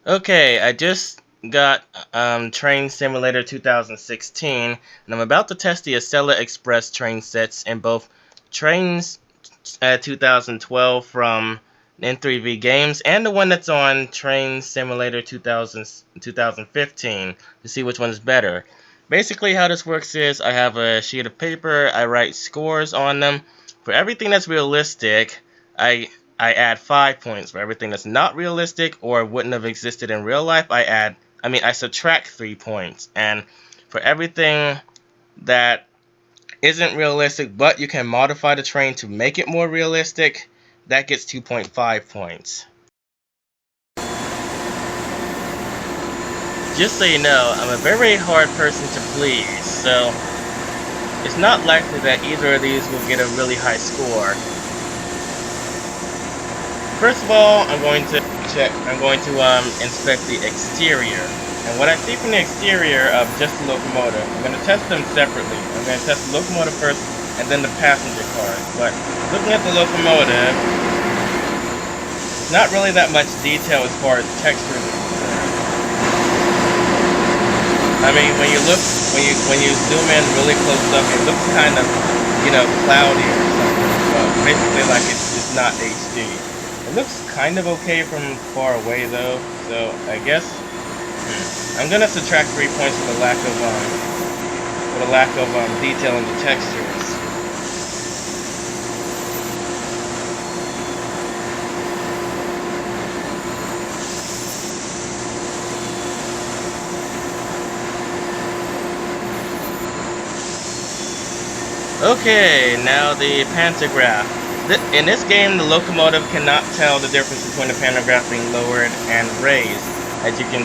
Okay, I just got Train Simulator 2016, and I'm about to test the Acela Express train sets in both Trainz 2012 from N3V Games and the one that's on Train Simulator 2015 to see which one is better. Basically, how this works is I have a sheet of paper, I write scores on them. For everything that's realistic, I I add 5 points. For everything that's not realistic or wouldn't have existed in real life, I subtract 3 points. And for everything that isn't realistic, but you can modify the train to make it more realistic, that gets 2.5 points. Just so you know, I'm a very hard person to please, so it's not likely that either of these will get a really high score. First of all, I'm going to inspect the exterior. And what I see from the exterior of just the locomotive, I'm going to test them separately. I'm going to test the locomotive first and then the passenger cars. But looking at the locomotive, there's not really that much detail as far as texture is concerned. I mean, when you zoom in really close up, it looks kind of, cloudy or something. Well, basically like it's not HD. It looks kind of okay from far away though, so I guess I'm gonna subtract 3 points for the lack of detail in the textures. Okay, now the pantograph. In this game, the locomotive cannot tell the difference between the pantograph being lowered and raised. As you can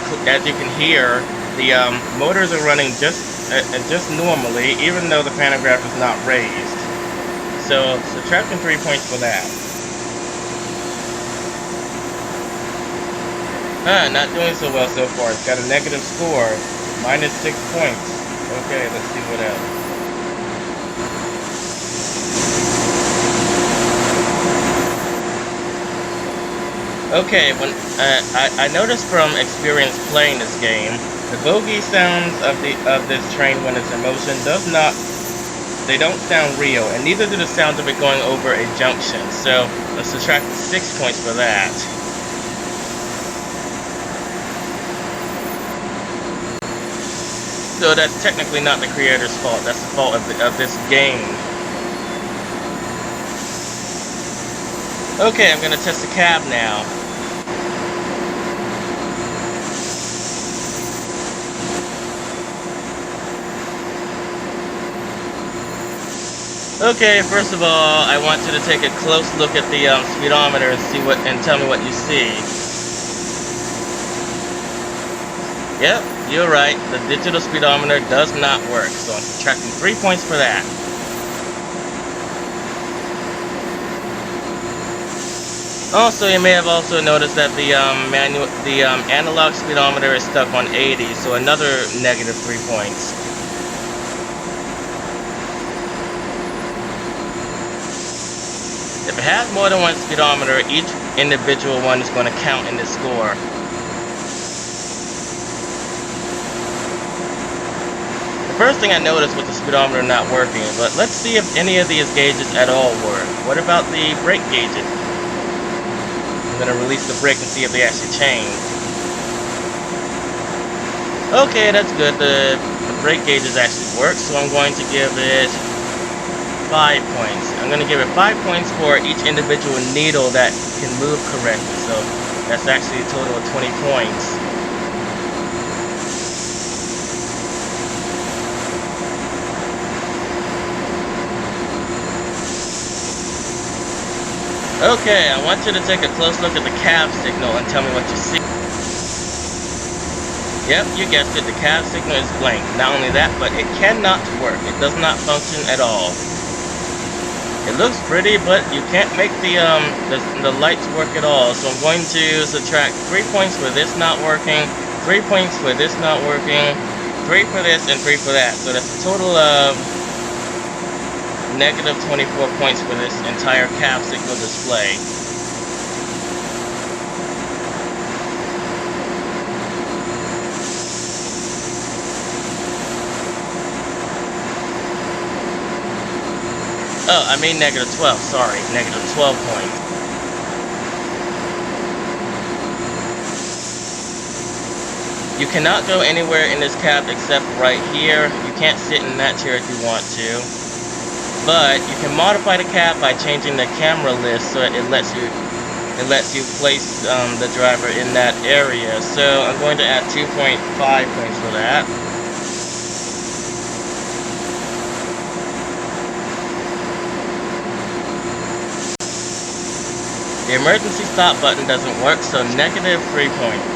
hear, the motors are running just normally, even though the pantograph is not raised. So subtracting 3 points for that. Not doing so well so far. It's got a negative score, minus 6 points. Okay, let's see what else. Okay, when I noticed from experience playing this game, the bogey sounds of this train when it's in motion they don't sound real, and neither do the sounds of it going over a junction. So let's subtract 6 points for that. So that's technically not the creator's fault. That's the fault of this game. Okay, I'm gonna test the cab now. Okay, first of all, I want you to take a close look at the speedometer and tell me what you see. Yep, you're right. The digital speedometer does not work, so I'm subtracting 3 points for that. Also, you may have also noticed that the analog speedometer is stuck on 80, so another negative 3 points. If it has more than one speedometer, each individual one is going to count in this score. The first thing I noticed was the speedometer not working, but let's see if any of these gauges at all work. What about the brake gauges? I'm going to release the brake and see if they actually change. Okay, that's good. The brake gauges actually work, so I'm going to give it 5 points. I'm going to give it 5 points for each individual needle that can move correctly, so that's actually a total of 20 points. Okay, I want you to take a close look at the cab signal and tell me what you see. Yep, you guessed it, the cab signal is blank. Not only that, but it cannot work. It does not function at all. It looks pretty, but you can't make the lights work at all. So I'm going to subtract 3 points for this not working, 3 points for this not working, 3 for this, and 3 for that. So that's a total of negative 24 points for this entire cab signal display. Oh, I mean negative 12, sorry. Negative 12 points. You cannot go anywhere in this cab except right here. You can't sit in that chair if you want to. But you can modify the cab by changing the camera list so it lets you place the driver in that area. So I'm going to add 2.5 points for that. The emergency stop button doesn't work, so negative 3 points.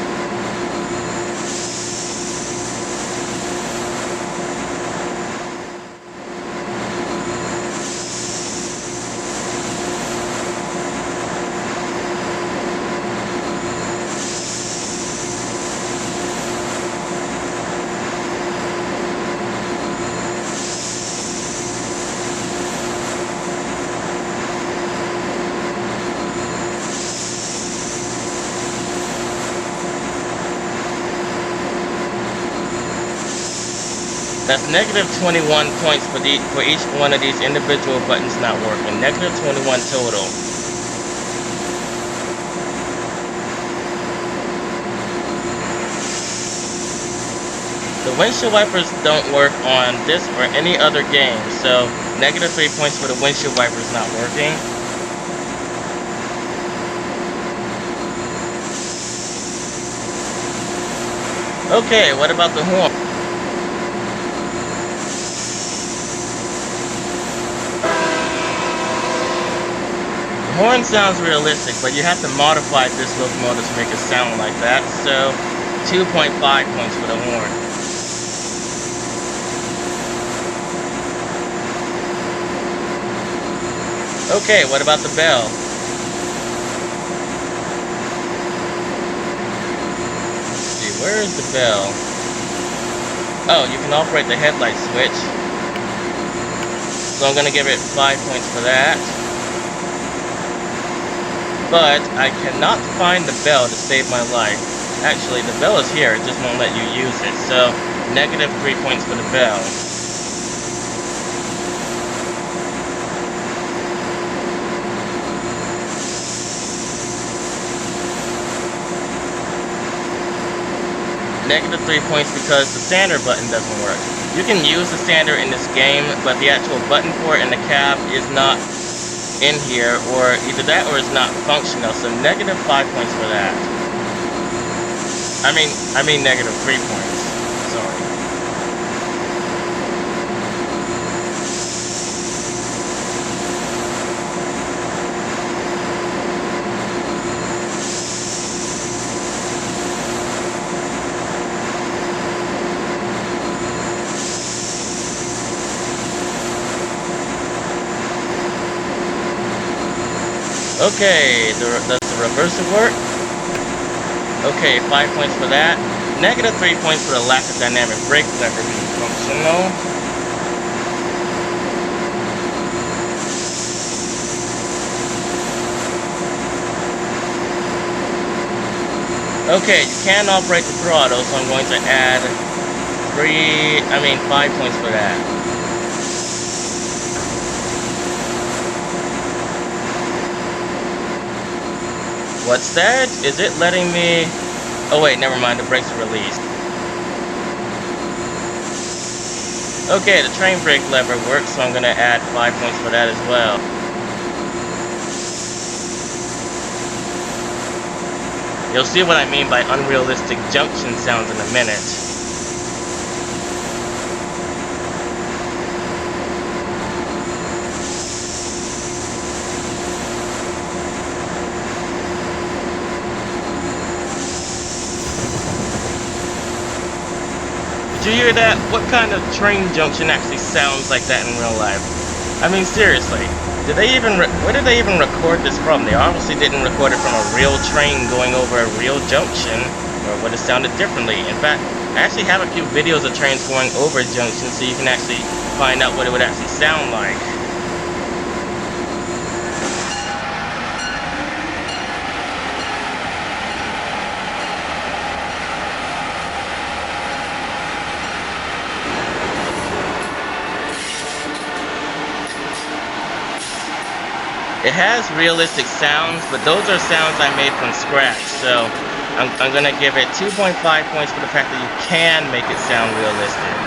That's negative 21 points for each one of these individual buttons not working. Negative 21 total. The windshield wipers don't work on this or any other game, so negative 3 points for the windshield wipers not working. Okay, what about the horn? The horn sounds realistic, but you have to modify this locomotive to make it sound like that, so 2.5 points for the horn. Okay, what about the bell? Let's see, where is the bell? Oh, you can operate the headlight switch. So I'm going to give it 5 points for that. But I cannot find the bell to save my life. Actually, the bell is here, it just won't let you use it. So, negative 3 points for the bell. Negative 3 points because the sander button doesn't work. You can use the sander in this game, but the actual button for it in the cab is not in here, or either that or it's not functional, so negative 5 points for that. I mean negative 3 points. Sorry. Okay, does the reverser work? Okay, 5 points for that. Negative 3 points for the lack of dynamic brake lever being functional. Okay, you can operate the throttle, so I'm going to add 5 points for that. What's that? Is it letting me... Oh wait, never mind, the brakes are released. Okay, the train brake lever works, so I'm gonna add 5 points for that as well. You'll see what I mean by unrealistic junction sounds in a minute. Did you hear that? What kind of train junction actually sounds like that in real life? I mean, seriously, where did they even record this from? They obviously didn't record it from a real train going over a real junction, or would it sounded differently. In fact, I actually have a few videos of trains going over junctions, so you can actually find out what it would actually sound like. It has realistic sounds, but those are sounds I made from scratch. So I'm gonna give it 2.5 points for the fact that you can make it sound realistic.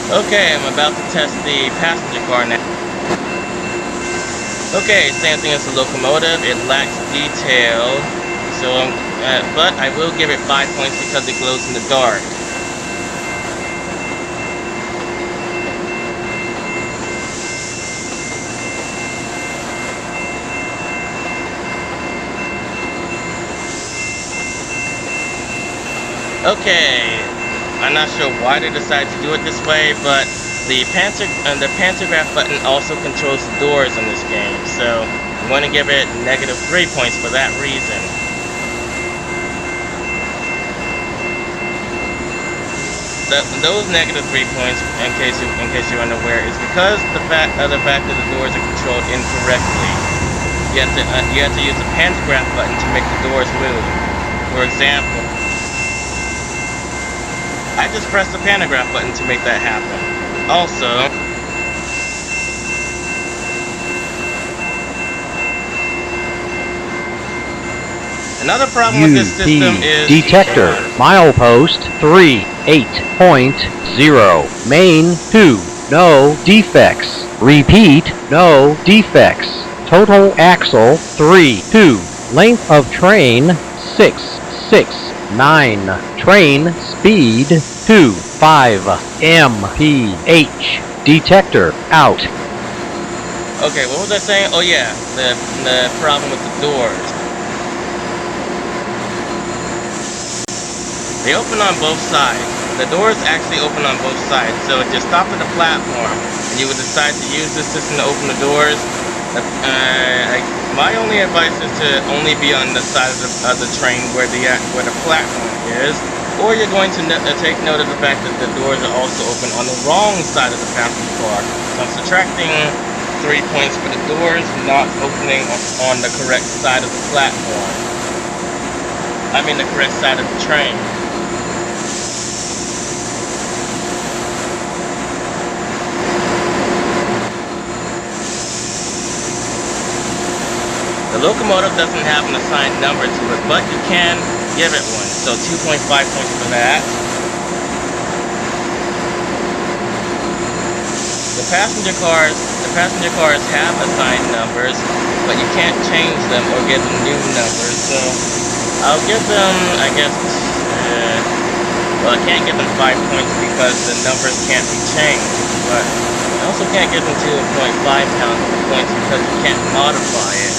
Okay, I'm about to test the passenger car now. Okay, same thing as the locomotive. It lacks detail, so but I will give it 5 points because it glows in the dark. Okay, I'm not sure why they decided to do it this way, but the pantograph button also controls the doors in this game, so I'm going to give it -3 points for that reason. Those -3 points, in case you're unaware, is because the fact that the doors are controlled incorrectly. You have to use the pantograph button to make the doors move. For example, I just pressed the pantograph button to make that happen. Also, another problem with this system is detector milepost 38.0 main 2 no defects. Repeat, no defects. Total axle 3.2. Length of train 6.69. Train speed 2.5 mph. Detector out. Okay, what was I saying? Oh yeah, the problem with the doors. They open on both sides. The doors actually open on both sides. So if you stopped at a platform and you would decide to use this system to open the doors, my only advice is to only be on the side of the train where the platform is, or you're going to take note of the fact that the doors are also open on the wrong side of the passenger car. So I'm subtracting 3 points for the doors not opening on the correct side of the platform. I mean the correct side of the train. The locomotive doesn't have an assigned number to it, but you can give it one. So 2.5 points for that. The passenger cars have assigned numbers, but you can't change them or give them new numbers. So I'll give them, I guess, well, I can't give them 5 points because the numbers can't be changed, but I also can't give them 2.5 points because you can't modify it.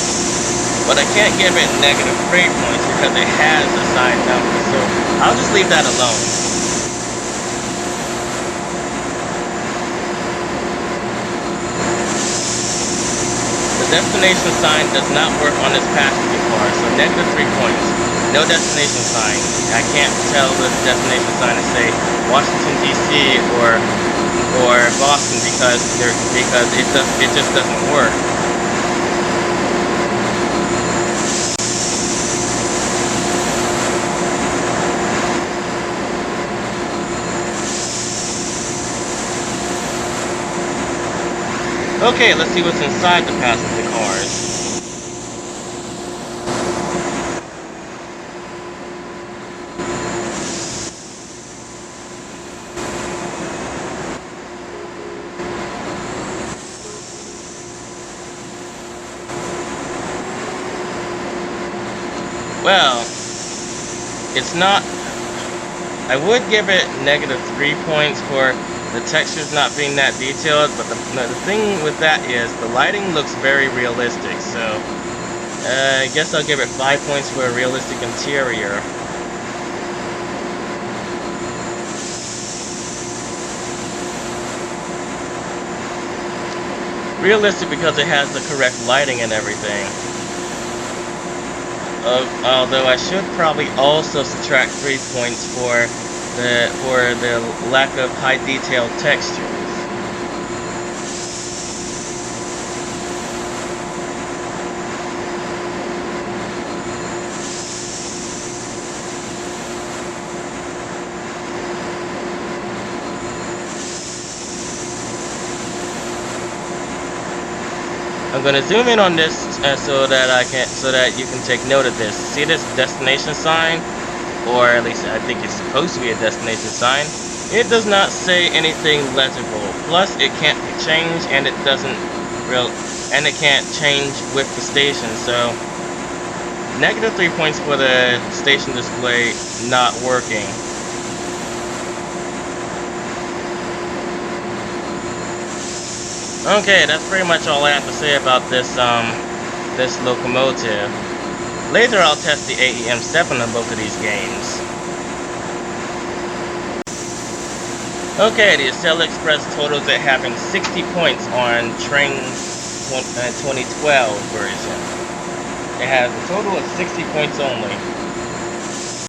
But I can't give it -3 points because it has assigned numbers, so I'll just leave that alone. The destination sign does not work on this passenger car, so -3 points. No destination sign. I can't tell the destination sign to say Washington D.C. or Boston because it just doesn't work. Okay, let's see what's inside the passenger cars. Well, it's not I would give it -3 points for the textures not being that detailed, but the thing with that is the lighting looks very realistic, so I guess I'll give it 5 points for a realistic interior. Realistic because it has the correct lighting and everything. Although I should probably also subtract 3 points for the lack of high detailed textures. I'm gonna zoom in on this so that you can take note of this. See this destination sign, or at least I think it's supposed to be a destination sign. It does not say anything legible. Plus, it can't be changed, and it can't change with the station. So, -3 points for the station display not working. Okay, that's pretty much all I have to say about this locomotive. Later I'll test the AEM7 on both of these games. Okay, the Acela Express totals at having 60 points on Trainz 2012 version. It has a total of 60 points only.